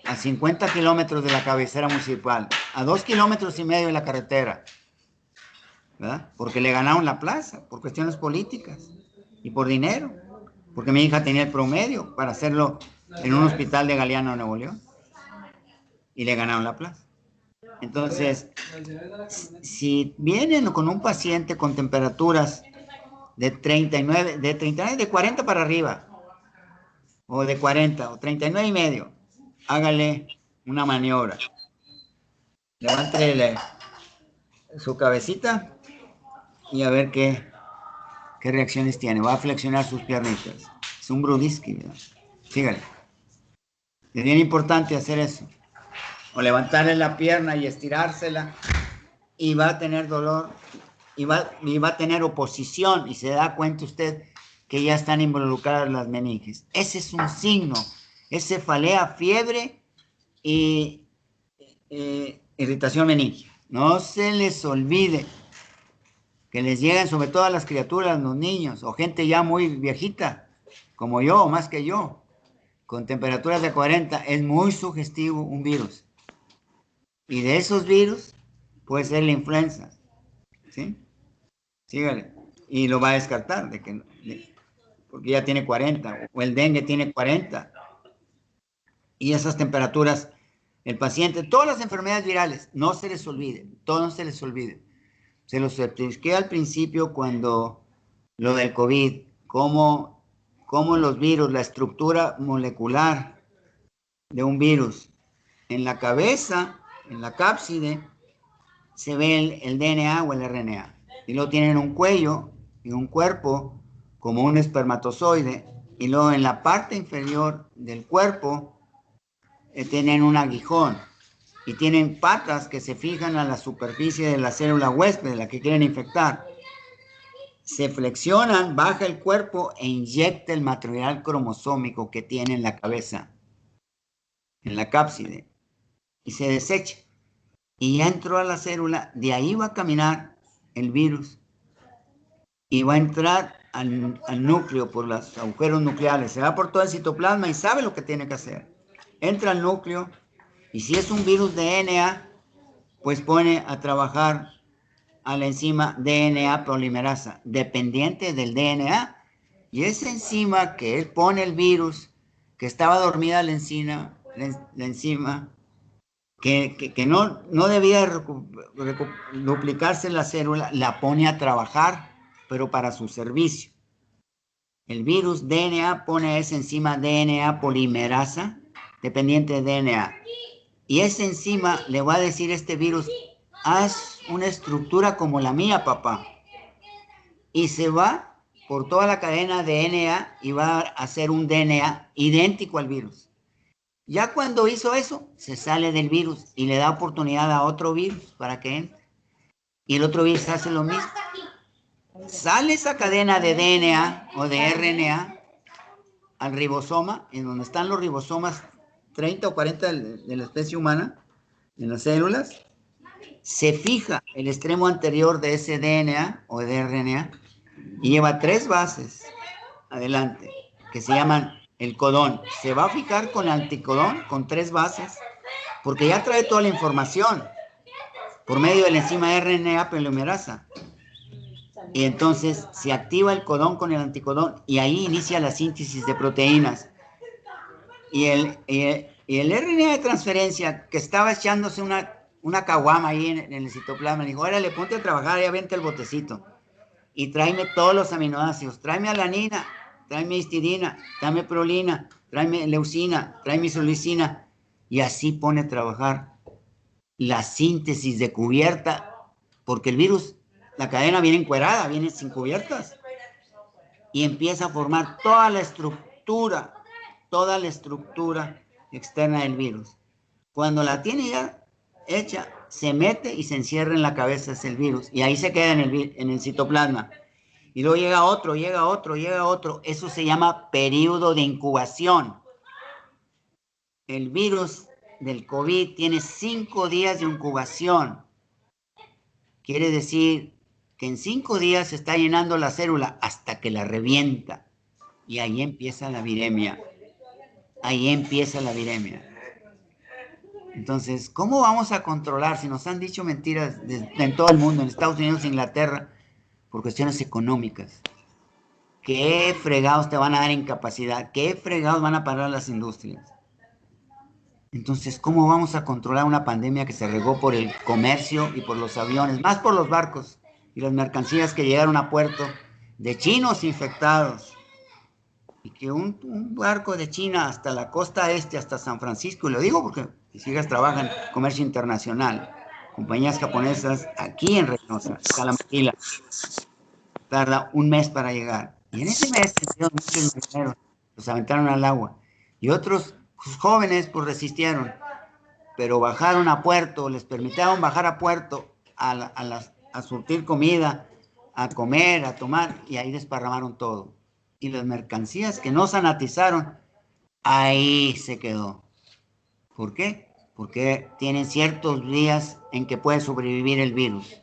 a 50 kilómetros de la cabecera municipal, a 2,5 kilómetros de la carretera, ¿verdad? Porque le ganaron la plaza, por cuestiones políticas y por dinero, porque mi hija tenía el promedio para hacerlo en un hospital de Galeana, Nuevo León, y le ganaron la plaza. Entonces, si vienen con un paciente con temperaturas de 39, de 40 para arriba, o de 40, o 39,5, hágale una maniobra. Levántele su cabecita y a ver qué reacciones tiene. Va a flexionar sus piernitas. Es un Brudisky, ¿verdad? Sígale. Es bien importante hacer eso. O levantarle la pierna y estirársela, y va a tener dolor, y va a tener oposición, y se da cuenta usted que ya están involucradas las meninges. Ese es un signo. Es cefalea, fiebre y irritación meningia. No se les olvide que les llegan, sobre todo a las criaturas, los niños, o gente ya muy viejita, como yo, o más que yo, con temperaturas de 40, es muy sugestivo un virus. Y de esos virus puede ser la influenza, ¿sí? Sígale. Y lo va a descartar, porque ya tiene 40, o el dengue tiene 40. Y esas temperaturas, el paciente, todas las enfermedades virales, no se les olvide, todo no se les olvide. Se los expliqué al principio cuando lo del COVID, cómo los virus, la estructura molecular de un virus, en la cabeza, en la cápside, se ve el DNA o el RNA. Y luego tienen un cuello y un cuerpo como un espermatozoide. Y luego en la parte inferior del cuerpo tienen un aguijón. Y tienen patas que se fijan a la superficie de la célula huésped, de la que quieren infectar. Se flexionan, baja el cuerpo e inyecta el material cromosómico que tiene en la cabeza, en la cápside, y se desecha. Y ya entró a la célula, de ahí va a caminar el virus y va a entrar al núcleo por los agujeros nucleares. Se va por todo el citoplasma y sabe lo que tiene que hacer. Entra al núcleo y si es un virus de DNA, pues pone a trabajar a la enzima DNA polimerasa, dependiente del DNA. Y esa enzima que él pone el virus, que estaba dormida la enzima, que no debía duplicarse la célula, la pone a trabajar, pero para su servicio. El virus DNA pone a esa enzima DNA polimerasa, dependiente de DNA. Y esa enzima le va a decir a este virus, haz una estructura como la mía, papá. Y se va por toda la cadena de DNA y va a hacer un DNA idéntico al virus. Ya cuando hizo eso, se sale del virus y le da oportunidad a otro virus para que entre. Y el otro virus hace lo mismo. Sale esa cadena de DNA o de RNA al ribosoma, en donde están los ribosomas 30 o 40 de la especie humana, en las células, se fija el extremo anterior de ese DNA o de RNA y lleva 3 bases adelante, que se llaman el codón. Se va a fijar con el anticodón, con 3 bases, porque ya trae toda la información por medio de la enzima RNA polimerasa. Y entonces se activa el codón con el anticodón y ahí inicia la síntesis de proteínas. Y el RNA de transferencia que estaba echándose una caguama ahí en el citoplasma, le dijo, órale, ponte a trabajar, ya vente el botecito. Y tráeme todos los aminoácidos, tráeme alanina, tráeme histidina, tráeme prolina, tráeme leucina, tráeme isolicina. Y así pone a trabajar la síntesis de cubierta, porque el virus, la cadena viene encuerada, viene sin cubiertas. Y empieza a formar toda la estructura externa del virus. Cuando la tiene ya hecha, se mete y se encierra en la cabeza el virus. Y ahí se queda en el citoplasma. Y luego llega otro. Eso se llama periodo de incubación. El virus del COVID tiene 5 días de incubación. Quiere decir que en 5 días se está llenando la célula hasta que la revienta. Y ahí empieza la viremia. Entonces, ¿cómo vamos a controlar si nos han dicho mentiras en todo el mundo, en Estados Unidos, Inglaterra, por cuestiones económicas? ¿Qué fregados te van a dar incapacidad? ¿Qué fregados van a parar las industrias? Entonces, ¿cómo vamos a controlar una pandemia que se regó por el comercio y por los aviones, más por los barcos y las mercancías que llegaron a puerto de chinos infectados? Y que un barco de China hasta la costa este, hasta San Francisco, y lo digo porque mis hijas trabajan en comercio internacional, compañías japonesas aquí en Reynosa, Calamaquila, tarda un mes para llegar. Y en ese mes, muchos marineros los aventaron al agua. Y otros jóvenes pues resistieron, pero bajaron a puerto, les permitieron bajar a puerto a surtir comida, a comer, a tomar, y ahí desparramaron todo. Y las mercancías que no sanitizaron, ahí se quedó. ¿Por qué? Porque tienen ciertos días en que puede sobrevivir el virus.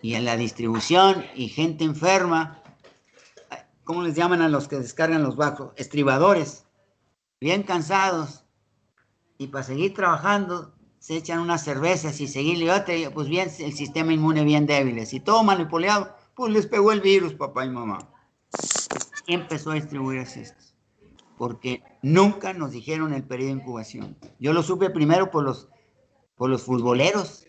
Y en la distribución y gente enferma, ¿cómo les llaman a los que descargan los barcos? Estribadores, bien cansados. Y para seguir trabajando, se echan unas cervezas y seguirle otra, pues bien, el sistema inmune bien débiles. Y todo manipulado, pues les pegó el virus, papá y mamá. Y empezó a distribuirse esto, porque nunca nos dijeron el periodo de incubación. Yo lo supe primero por los futboleros,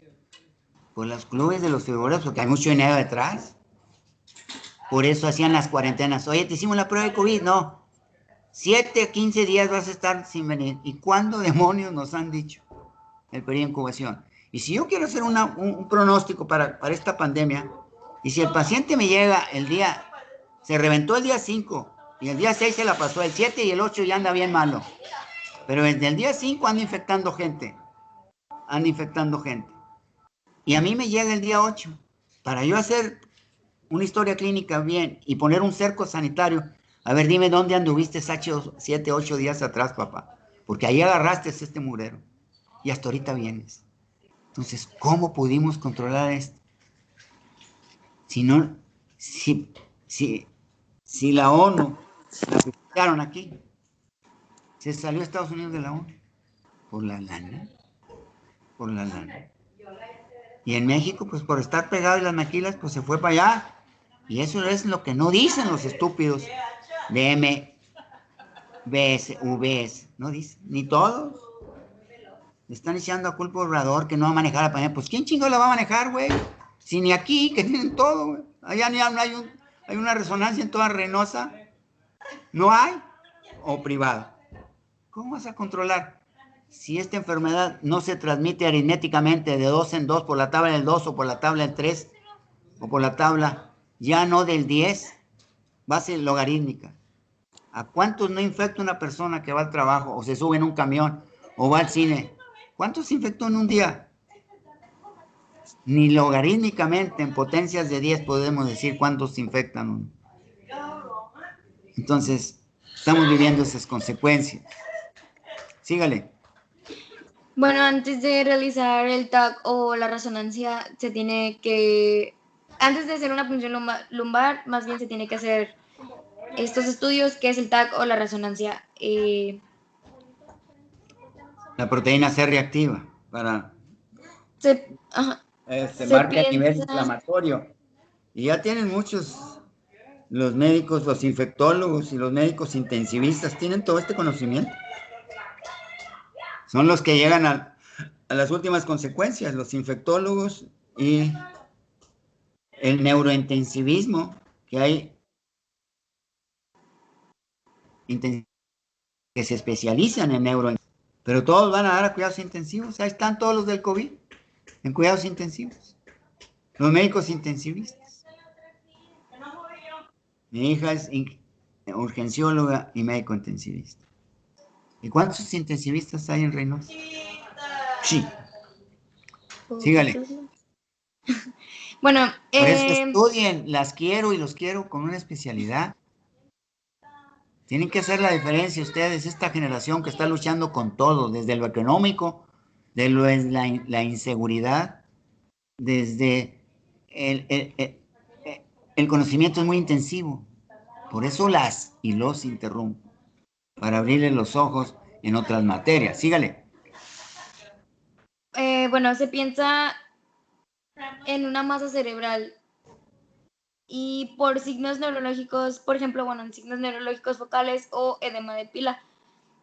por los clubes de los futboleros, porque hay mucho dinero detrás. Por eso hacían las cuarentenas. Oye, te hicimos la prueba de COVID, no. 7 a 15 días vas a estar sin venir. ¿Y cuándo demonios nos han dicho el periodo de incubación? Y si yo quiero hacer un pronóstico para esta pandemia, y si el paciente me llega el día, se reventó el día 5, y el día 6 se la pasó, el 7 y el 8 ya anda bien malo. Pero desde el día 5 anda infectando gente. Y a mí me llega el día 8. Para yo hacer una historia clínica bien y poner un cerco sanitario, a ver, dime dónde anduviste 7, 8 días atrás, papá. Porque ahí agarraste este murero. Y hasta ahorita vienes. Entonces, ¿cómo pudimos controlar esto? Si la ONU la criticaron aquí, se salió Estados Unidos de la ONU por la lana. Y en México, pues por estar pegado en las maquilas, pues se fue para allá. Y eso es lo que no dicen los estúpidos de VS, no dice, ni todos. Le están echando a culpa al orador que no va a manejar la pandemia. Pues ¿quién chingo la va a manejar, güey? Si ni aquí, que tienen todo, güey. Allá no hay una resonancia en toda Reynosa. No hay. O privado. ¿Cómo vas a controlar? Si esta enfermedad no se transmite aritméticamente de 2 en 2 por la tabla del 2 o por la tabla del 3 o por la tabla ya no del 10, base logarítmica. ¿A cuántos no infecta una persona que va al trabajo o se sube en un camión o va al cine? ¿Cuántos se infectó en un día? Ni logarítmicamente en potencias de 10 podemos decir cuántos se infectan. Entonces, estamos viviendo esas consecuencias. Sígale. Bueno, antes de realizar el TAC o la resonancia, se tiene que, antes de hacer una punción lumbar, más bien se tiene que hacer estos estudios, que es el TAC o la resonancia. La proteína C reactiva para Se marca el nivel piensa, inflamatorio. Y ya tienen muchos, los médicos, los infectólogos y los médicos intensivistas, tienen todo este conocimiento. Son los que llegan a las últimas consecuencias, los infectólogos y el neurointensivismo, que hay que se especializan en pero todos van a dar a cuidados intensivos. Ahí están todos los del COVID en cuidados intensivos. Los médicos intensivistas. Mi hija es urgencióloga y médico intensivista. ¿Y cuántos intensivistas hay en Reynosa? Sí. Sígale. Bueno, por eso estudien, las quiero y los quiero con una especialidad. Tienen que hacer la diferencia ustedes, esta generación que está luchando con todo, desde lo económico, de la inseguridad, desde el conocimiento es muy intensivo. Por eso las y los interrumpo, para abrirles los ojos en otras materias. Sígale. Bueno, se piensa en una masa cerebral y por signos neurológicos, por ejemplo, bueno, en signos neurológicos focales o edema de pila.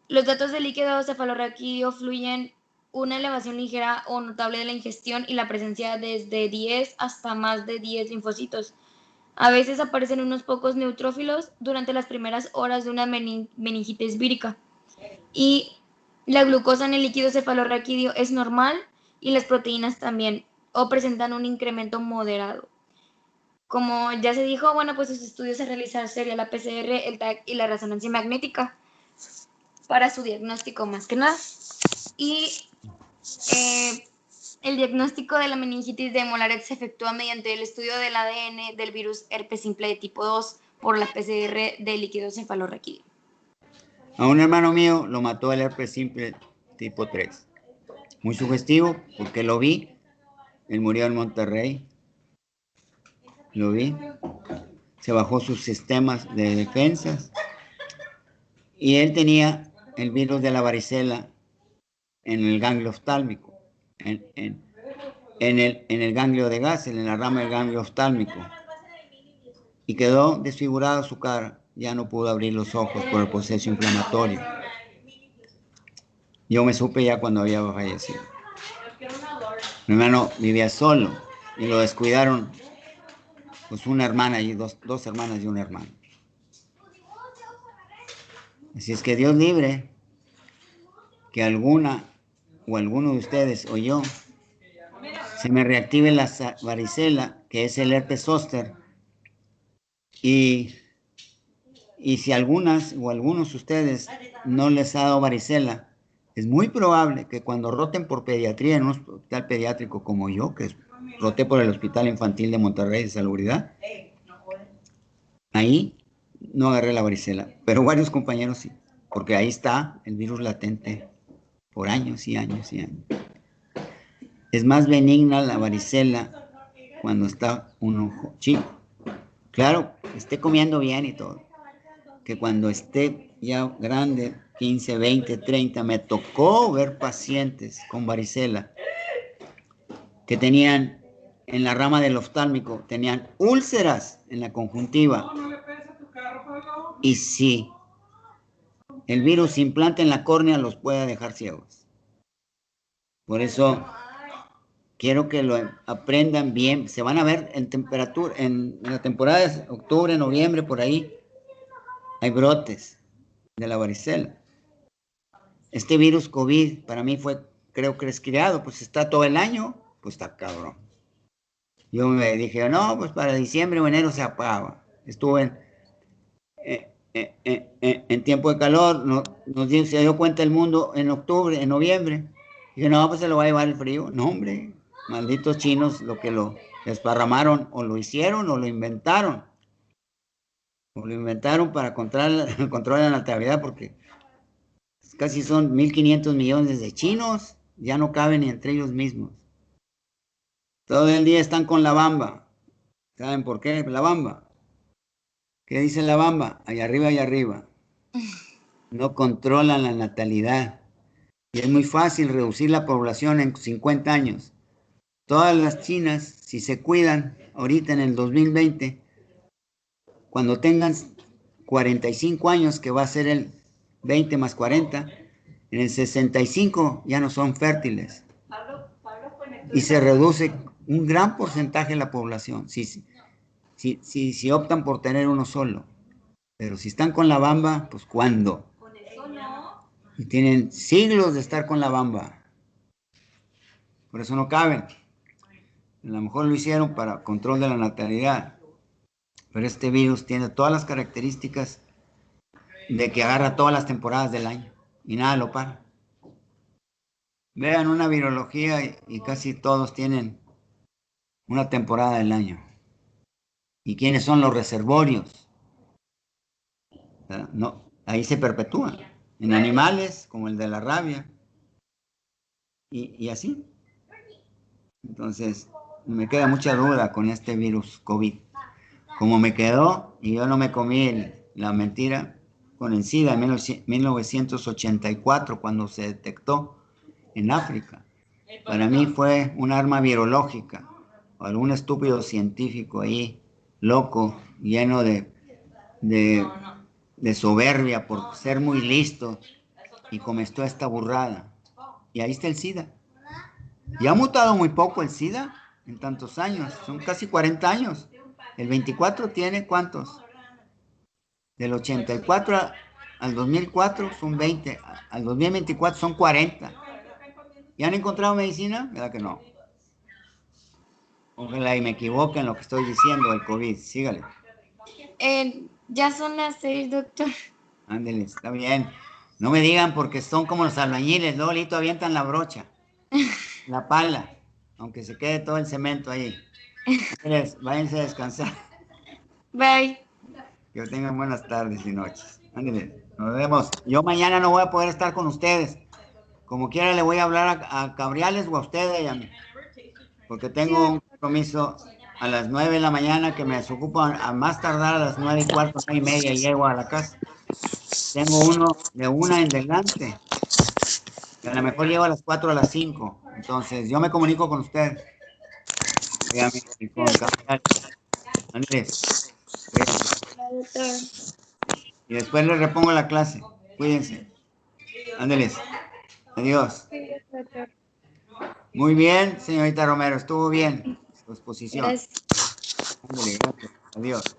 Los datos de líquido cefalorraquídeo fluyen una elevación ligera o notable de la ingestión y la presencia desde 10 hasta más de 10 linfocitos. A veces aparecen unos pocos neutrófilos durante las primeras horas de una meningitis vírica. Y la glucosa en el líquido cefalorraquídeo es normal y las proteínas también, o presentan un incremento moderado. Como ya se dijo, bueno, pues sus estudios a realizar sería la PCR, el TAC y la resonancia magnética para su diagnóstico más que nada. Y el diagnóstico de la meningitis de Mollaret se efectúa mediante el estudio del ADN del virus herpes simple de tipo 2 por la PCR de líquido cefalorraquídeo. A un hermano mío lo mató el herpes simple tipo 3. Muy sugestivo porque lo vi. Él murió en Monterrey. Lo vi. Se bajó sus sistemas de defensas. Y él tenía el virus de la varicela en el ganglio oftálmico, en el ganglio de Gassel, en la rama del ganglio oftálmico. Y quedó desfigurada su cara. Ya no pudo abrir los ojos por el proceso inflamatorio. Yo me supe ya cuando había fallecido. Mi hermano vivía solo y lo descuidaron, pues una hermana y dos hermanas y un hermano. Así es que Dios libre que alguna o alguno de ustedes o yo se me reactive la varicela, que es el herpes zóster, y si algunas o algunos de ustedes no les ha dado varicela, es muy probable que cuando roten por pediatría en un hospital pediátrico como yo, que roté por el Hospital Infantil de Monterrey de Salubridad, ahí no agarré la varicela, pero varios compañeros sí, porque ahí está el virus latente por años y años y años. Es más benigna la varicela cuando está uno chico. Claro, esté comiendo bien y todo, que cuando esté ya grande, 15, 20, 30, me tocó ver pacientes con varicela que tenían en la rama del oftálmico, tenían úlceras en la conjuntiva. Y sí, el virus se implanta en la córnea, los puede dejar ciegos. Por eso quiero que lo aprendan bien. Se van a ver en temperatura, en la temporada de octubre, noviembre, por ahí, hay brotes de la varicela. Este virus COVID para mí fue, creo que es criado, pues está todo el año, pues está cabrón. Yo me dije, no, pues para diciembre o enero se apagaba. Estuve en tiempo de calor, se dio cuenta el mundo en octubre, en noviembre. Dije, no, pues se lo va a llevar el frío. No, hombre, malditos chinos, lo que lo desparramaron, o lo hicieron o lo inventaron. O lo inventaron para controlar la natalidad, porque casi son 1.500 millones de chinos, ya no caben ni entre ellos mismos. Todo el día están con la bamba. ¿Saben por qué? La bamba. ¿Qué dice la bamba? Allá arriba, allá arriba. No controlan la natalidad. Y es muy fácil reducir la población en 50 años. Todas las chinas, si se cuidan ahorita en el 2020, cuando tengan 45 años, que va a ser el 20 más 40, en el 65 ya no son fértiles. Y se reduce un gran porcentaje de la población, si optan por tener uno solo. Pero si están con la bamba, pues ¿cuándo? Y tienen siglos de estar con la bamba. Por eso no caben. A lo mejor lo hicieron para control de la natalidad. Pero este virus tiene todas las características de que agarra todas las temporadas del año. Y nada lo para. Vean una virología y casi todos tienen una temporada del año. ¿Y quiénes son los reservorios? No, ahí se perpetúan. En animales, como el de la rabia. Y así. Entonces, me queda mucha duda con este virus COVID. Como me quedó, y yo no me comí la mentira, con el SIDA en 1984, cuando se detectó en África. Para mí fue un arma virológica. Algún estúpido científico ahí, loco, lleno de soberbia por ser muy listo, y cometió esta burrada. Y ahí está el SIDA. Y ha mutado muy poco el SIDA en tantos años, son casi 40 años. El 24 tiene ¿cuántos? Del 84 al 2004 son 20, al 2024 son 40. ¿Y han encontrado medicina? ¿Verdad que no? Ojalá y me equivoque en lo que estoy diciendo del COVID. Sígale. Ya son las 6, doctor. Ándele, está bien. No me digan porque son como los albañiles, luego lito avientan la brocha, la pala, aunque se quede todo el cemento ahí. Ándeles, váyanse a descansar. Bye. Que tengan buenas tardes y noches. Ándale, nos vemos. Yo mañana no voy a poder estar con ustedes. Como quiera le voy a hablar a Cabriales o a ustedes y a mí, porque tengo un compromiso a las 9 de la mañana que me desocupa a más tardar a las 9:15, 9:30 llego a la casa. Tengo uno de 1 en adelante, que a lo mejor llego a las 4 a las 5. Entonces yo me comunico con usted. Y con Cabriales. Andrés. Y después les repongo la clase. Cuídense. Ándeles. Adiós. Muy bien, señorita Romero. Estuvo bien su exposición. Gracias. Ándele, gracias. Adiós.